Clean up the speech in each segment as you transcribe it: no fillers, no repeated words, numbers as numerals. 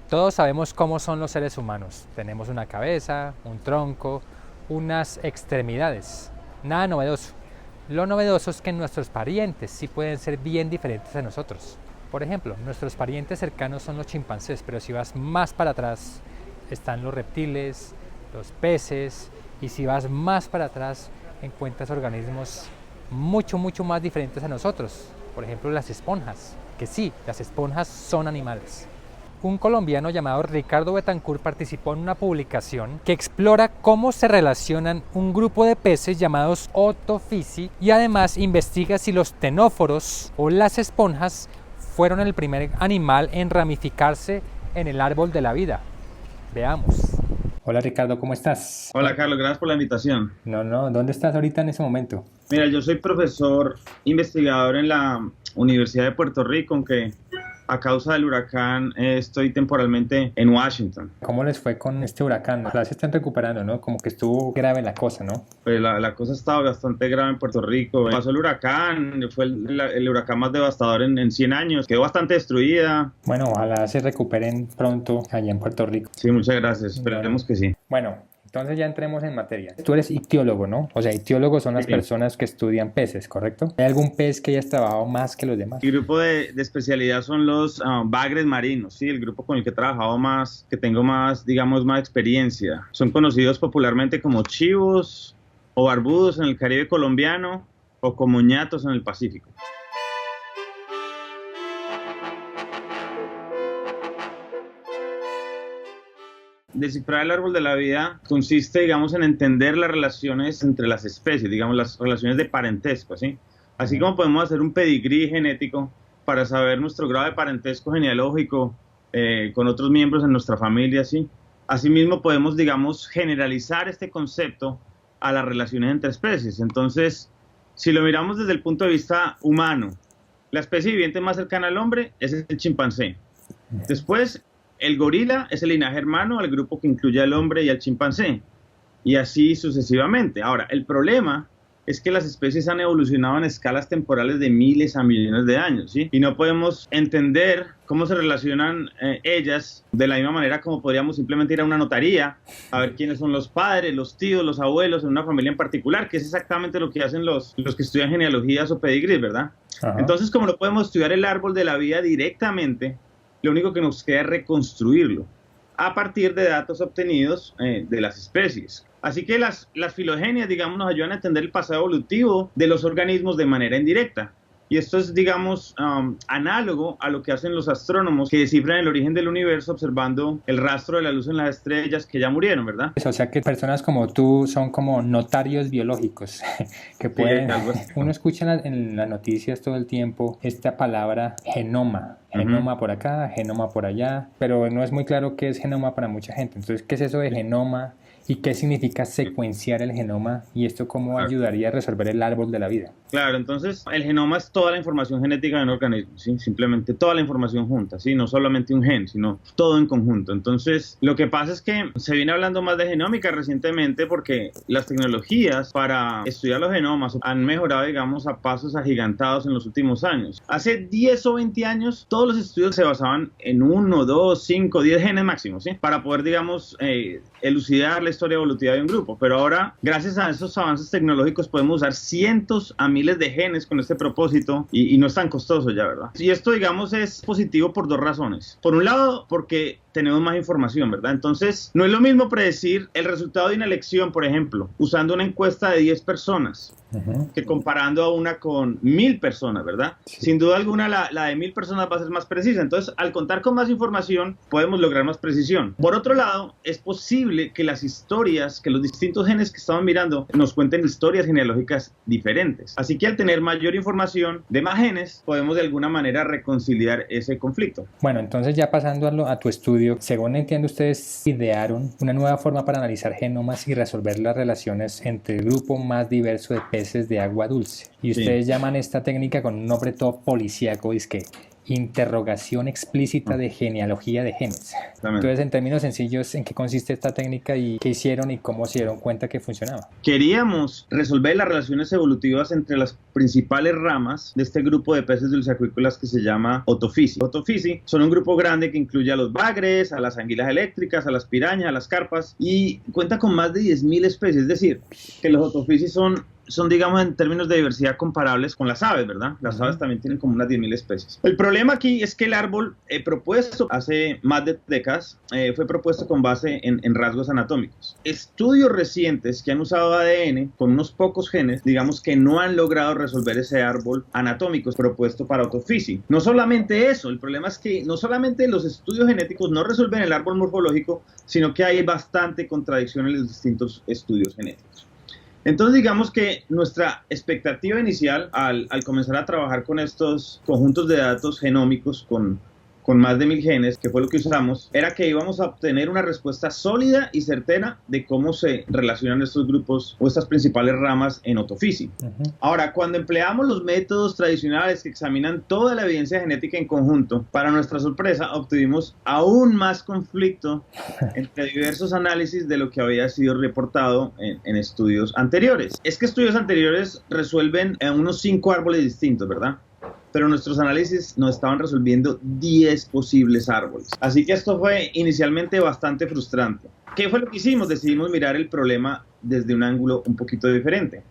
Todos sabemos cómo son los seres humanos. Tenemos una cabeza, un tronco, unas extremidades. Nada novedoso. Lo novedoso es que nuestros parientes sí pueden ser bien diferentes a nosotros. Por ejemplo, nuestros parientes cercanos son los chimpancés, pero si vas más para atrás están los reptiles, los peces, y si vas más para atrás encuentras organismos mucho más diferentes a nosotros. Por ejemplo, las esponjas, que sí, las esponjas son animales. Un colombiano llamado Ricardo Betancourt participó en una publicación que explora cómo se relacionan un grupo de peces llamados otofisi y además investiga si los ctenóforos o las esponjas fueron el primer animal en ramificarse en el árbol de la vida. Veamos. Hola Ricardo, ¿cómo estás? Hola Carlos, gracias por la invitación. No, ¿dónde estás ahorita en ese momento? Mira, yo soy profesor investigador en la Universidad de Puerto Rico, aunque a causa del huracán estoy temporalmente en Washington. ¿Cómo les fue con este huracán? Ojalá se están recuperando, ¿no? Como que estuvo grave la cosa, ¿no? Pues la cosa estaba bastante grave en Puerto Rico. Pasó el huracán, fue el huracán más devastador en 100 años. Quedó bastante destruida. Bueno, ojalá se recuperen pronto allá en Puerto Rico. Sí, muchas gracias. Esperemos que sí. Bueno, entonces ya entremos en materia. Tú eres ictiólogo, ¿no? O sea, ictiólogos son las personas que estudian peces, ¿correcto? ¿Hay algún pez que hayas trabajado más que los demás? Mi grupo de especialidad son los bagres marinos, ¿sí? El grupo con el que he trabajado más, que tengo más, digamos, más experiencia. Son conocidos popularmente como chivos o barbudos en el Caribe colombiano o como ñatos en el Pacífico. Descifrar el árbol de la vida consiste, digamos, en entender las relaciones entre las especies, digamos, las relaciones de parentesco, ¿sí? Así como podemos hacer un pedigrí genético para saber nuestro grado de parentesco genealógico con otros miembros de nuestra familia, ¿sí? Asimismo podemos, digamos, generalizar este concepto a las relaciones entre especies. Entonces, si lo miramos desde el punto de vista humano, la especie viviente más cercana al hombre es el chimpancé. Después, el gorila es el linaje hermano al grupo que incluye al hombre y al chimpancé, y así sucesivamente. Ahora, el problema es que las especies han evolucionado en escalas temporales de miles a millones de años, ¿sí? Y no podemos entender cómo se relacionan ellas de la misma manera como podríamos simplemente ir a una notaría a ver quiénes son los padres, los tíos, los abuelos en una familia en particular, que es exactamente lo que hacen los que estudian genealogías o pedigrí, ¿verdad? Ajá. Entonces, como no podemos estudiar el árbol de la vida directamente, lo único que nos queda es reconstruirlo a partir de datos obtenidos de las especies. Así que las filogenias, digamos, nos ayudan a entender el pasado evolutivo de los organismos de manera indirecta. Y esto es, digamos, análogo a lo que hacen los astrónomos que descifran el origen del universo observando el rastro de la luz en las estrellas que ya murieron, ¿verdad? O sea que personas como tú son como notarios biológicos que pueden... Sí, uno escucha en las noticias todo el tiempo esta palabra genoma. Genoma por acá, genoma por allá, pero no es muy claro qué es genoma para mucha gente. Entonces, ¿qué es eso de genoma? ¿Y qué significa secuenciar el genoma? ¿Y esto cómo ayudaría a resolver el árbol de la vida? Claro, entonces el genoma es toda la información genética de un organismo, ¿sí? Simplemente toda la información junta, ¿sí? No solamente un gen, sino todo en conjunto. Entonces, lo que pasa es que se viene hablando más de genómica recientemente porque las tecnologías para estudiar los genomas han mejorado, digamos, a pasos agigantados en los últimos años. Hace 10 o 20 años, todos los estudios se basaban en 1, 2, 5, 10 genes máximos, ¿sí? Para poder, digamos, elucidar la historia evolutiva de un grupo, pero ahora gracias a esos avances tecnológicos podemos usar cientos a miles de genes con este propósito y no es tan costoso ya, ¿verdad? Y esto, digamos, es positivo por dos razones. Por un lado, porque tenemos más información, ¿verdad? Entonces, no es lo mismo predecir el resultado de una elección, por ejemplo, usando una encuesta de 10 personas, que comparando a una con 1000 personas, ¿verdad? Sí. Sin duda alguna, la de 1000 personas va a ser más precisa. Entonces, al contar con más información, podemos lograr más precisión. Por otro lado, es posible que las historias, que los distintos genes que estamos mirando, nos cuenten historias genealógicas diferentes. Así que al tener mayor información de más genes, podemos de alguna manera reconciliar ese conflicto. Bueno, entonces ya pasando a tu estudio, según entiendo, ustedes idearon una nueva forma para analizar genomas y resolver las relaciones entre el grupo más diverso de peces de agua dulce. Y ustedes llaman esta técnica con un nombre todo policíaco, es que interrogación explícita de genealogía de genes. Entonces, en términos sencillos, ¿en qué consiste esta técnica y qué hicieron y cómo se dieron cuenta que funcionaba? Queríamos resolver las relaciones evolutivas entre las principales ramas de este grupo de peces dulceacuícolas que se llama Otophysi. Otophysi son un grupo grande que incluye a los bagres, a las anguilas eléctricas, a las pirañas, a las carpas y cuenta con más de 10.000 especies. Es decir, que los Otophysi son, digamos, en términos de diversidad comparables con las aves, ¿verdad? Las aves también tienen como unas 10.000 especies. El problema aquí es que el árbol propuesto hace más de décadas fue propuesto con base en rasgos anatómicos. Estudios recientes que han usado ADN con unos pocos genes, digamos que no han logrado resolver ese árbol anatómico propuesto para Otophysi. No solamente eso, el problema es que no solamente los estudios genéticos no resuelven el árbol morfológico, sino que hay bastante contradicción en los distintos estudios genéticos. Entonces digamos que nuestra expectativa inicial al comenzar a trabajar con estos conjuntos de datos genómicos con más de 1.000 genes, que fue lo que usamos, era que íbamos a obtener una respuesta sólida y certera de cómo se relacionan estos grupos o estas principales ramas en Otophysi. Ahora, cuando empleamos los métodos tradicionales que examinan toda la evidencia genética en conjunto, para nuestra sorpresa obtuvimos aún más conflicto entre diversos análisis de lo que había sido reportado en estudios anteriores. Es que estudios anteriores resuelven unos 5 árboles distintos, ¿verdad? Pero nuestros análisis nos estaban resolviendo 10 posibles árboles. Así que esto fue inicialmente bastante frustrante. ¿Qué fue lo que hicimos? Decidimos mirar el problema desde un ángulo un poquito diferente.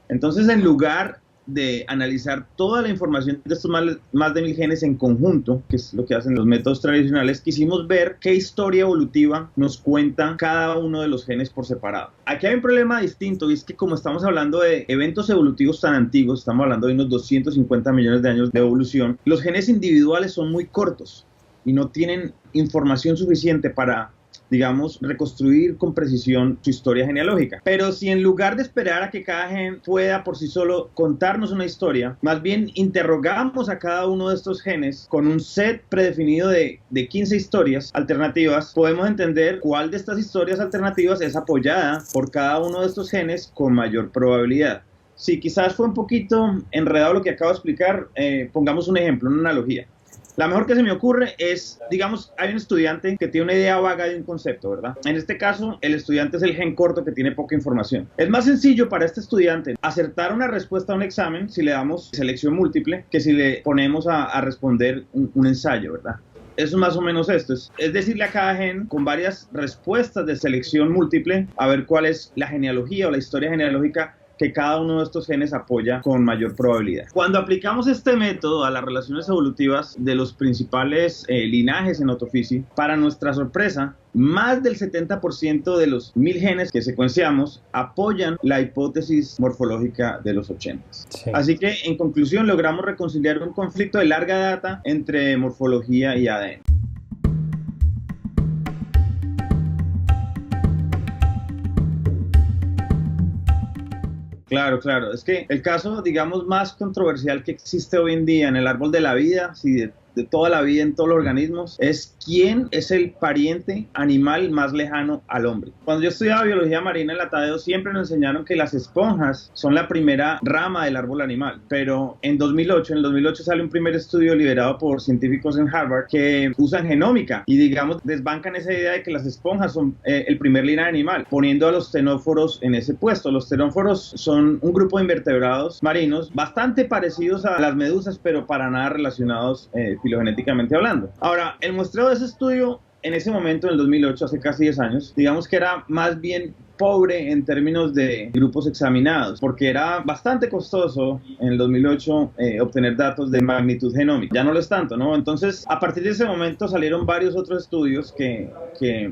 Entonces, en lugar de analizar toda la información de estos más de 1.000 genes en conjunto, que es lo que hacen los métodos tradicionales, quisimos ver qué historia evolutiva nos cuenta cada uno de los genes por separado. Aquí hay un problema distinto, y es que como estamos hablando de eventos evolutivos tan antiguos, estamos hablando de unos 250 millones de años de evolución, los genes individuales son muy cortos y no tienen información suficiente para, digamos, reconstruir con precisión su historia genealógica. Pero si en lugar de esperar a que cada gen pueda por sí solo contarnos una historia, más bien interrogamos a cada uno de estos genes con un set predefinido de 15 historias alternativas, podemos entender cuál de estas historias alternativas es apoyada por cada uno de estos genes con mayor probabilidad. Si quizás fue un poquito enredado lo que acabo de explicar, pongamos un ejemplo, una analogía. La mejor que se me ocurre es, digamos, hay un estudiante que tiene una idea vaga de un concepto, ¿verdad? En este caso, el estudiante es el gen corto que tiene poca información. Es más sencillo para este estudiante acertar una respuesta a un examen si le damos selección múltiple que si le ponemos a responder un ensayo, ¿verdad? Eso es más o menos esto, es decirle a cada gen con varias respuestas de selección múltiple a ver cuál es la genealogía o la historia genealógica que cada uno de estos genes apoya con mayor probabilidad. Cuando aplicamos este método a las relaciones evolutivas de los principales linajes en Otophysi, para nuestra sorpresa, más del 70% de los 1.000 genes que secuenciamos apoyan la hipótesis morfológica de los 80. Sí. Así que, en conclusión, logramos reconciliar un conflicto de larga data entre morfología y ADN. Claro, claro. Es que el caso, digamos, más controversial que existe hoy en día en el árbol de la vida, sí, de toda la vida en todos los organismos, es quién es el pariente animal más lejano al hombre. Cuando yo estudiaba biología marina en la Tadeo, siempre nos enseñaron que las esponjas son la primera rama del árbol animal, pero en el 2008 sale un primer estudio liderado por científicos en Harvard que usan genómica y, digamos, desbancan esa idea de que las esponjas son el primer linaje animal, poniendo a los ctenóforos en ese puesto. Los ctenóforos son un grupo de invertebrados marinos bastante parecidos a las medusas, pero para nada relacionados filogenéticamente hablando. Ahora, el muestreo de ese estudio en ese momento, en el 2008, hace casi 10 años, digamos que era más bien pobre en términos de grupos examinados, porque era bastante costoso en el 2008 obtener datos de magnitud genómica. Ya no lo es tanto, ¿no? Entonces, a partir de ese momento salieron varios otros estudios que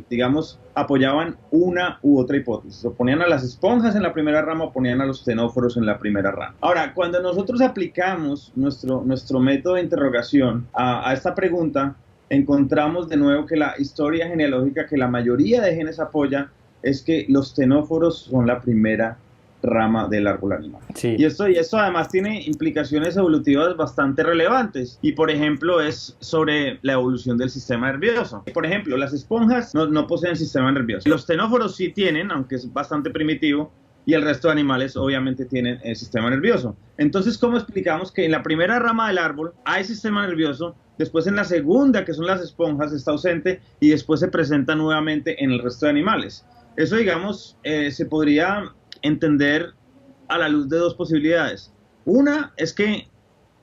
digamos, apoyaban una u otra hipótesis. O ponían a las esponjas en la primera rama o ponían a los ctenóforos en la primera rama. Ahora, cuando nosotros aplicamos nuestro método de interrogación a esta pregunta, encontramos de nuevo que la historia genealógica que la mayoría de genes apoya es que los ctenóforos son la primera rama del árbol animal. Sí. Y esto además tiene implicaciones evolutivas bastante relevantes y, por ejemplo, es sobre la evolución del sistema nervioso. Por ejemplo, las esponjas no poseen sistema nervioso. Los ctenóforos sí tienen, aunque es bastante primitivo, y el resto de animales obviamente tienen el sistema nervioso. Entonces, ¿cómo explicamos que en la primera rama del árbol hay sistema nervioso después en la segunda, que son las esponjas, está ausente y después se presenta nuevamente en el resto de animales. Eso, digamos, se podría entender a la luz de dos posibilidades. Una es que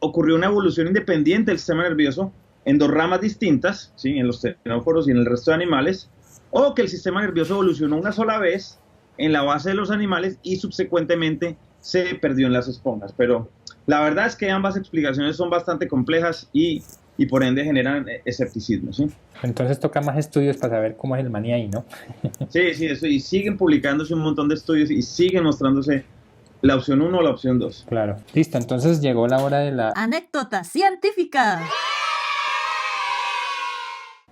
ocurrió una evolución independiente del sistema nervioso en dos ramas distintas, ¿sí? En los ctenóforos y en el resto de animales, o que el sistema nervioso evolucionó una sola vez en la base de los animales y subsecuentemente se perdió en las esponjas. Pero la verdad es que ambas explicaciones son bastante complejas y por ende generan escepticismo, ¿sí? Entonces toca más estudios para saber cómo es el maní ahí, ¿no? Sí, eso, y siguen publicándose un montón de estudios y siguen mostrándose la opción 1 o la opción 2. Claro. Listo, entonces llegó la hora de la anécdota científica.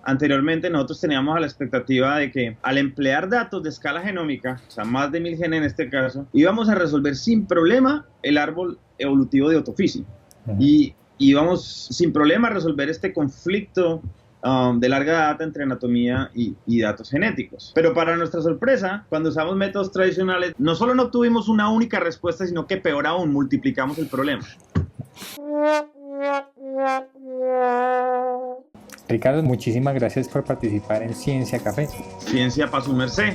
Anteriormente nosotros teníamos a la expectativa de que al emplear datos de escala genómica, o sea, más de 1000 genes en este caso, íbamos a resolver sin problema el árbol evolutivo de Otofisi. Y íbamos sin problema a resolver este conflicto de larga data entre anatomía y datos genéticos. Pero para nuestra sorpresa, cuando usamos métodos tradicionales, no solo no obtuvimos una única respuesta, sino que peor aún, multiplicamos el problema. Ricardo, muchísimas gracias por participar en Ciencia Café. Ciencia para su merced.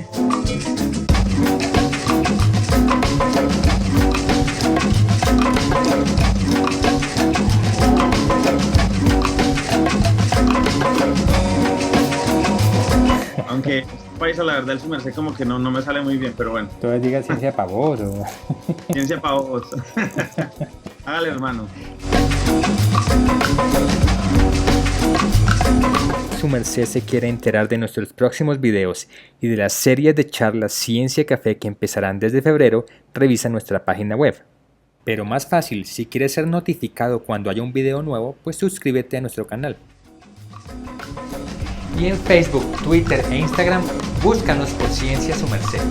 Aunque este país, a la verdad, el su merced como que no me sale muy bien, pero bueno. Entonces diga ciencia para vos o... Ciencia para vos. Hágale, hermano. Su merced se quiere enterar de nuestros próximos videos y de las series de charlas Ciencia Café que empezarán desde febrero, revisa nuestra página web. Pero más fácil, si quieres ser notificado cuando haya un video nuevo, pues suscríbete a nuestro canal. Y en Facebook, Twitter e Instagram, búscanos por Ciencia Su Merced.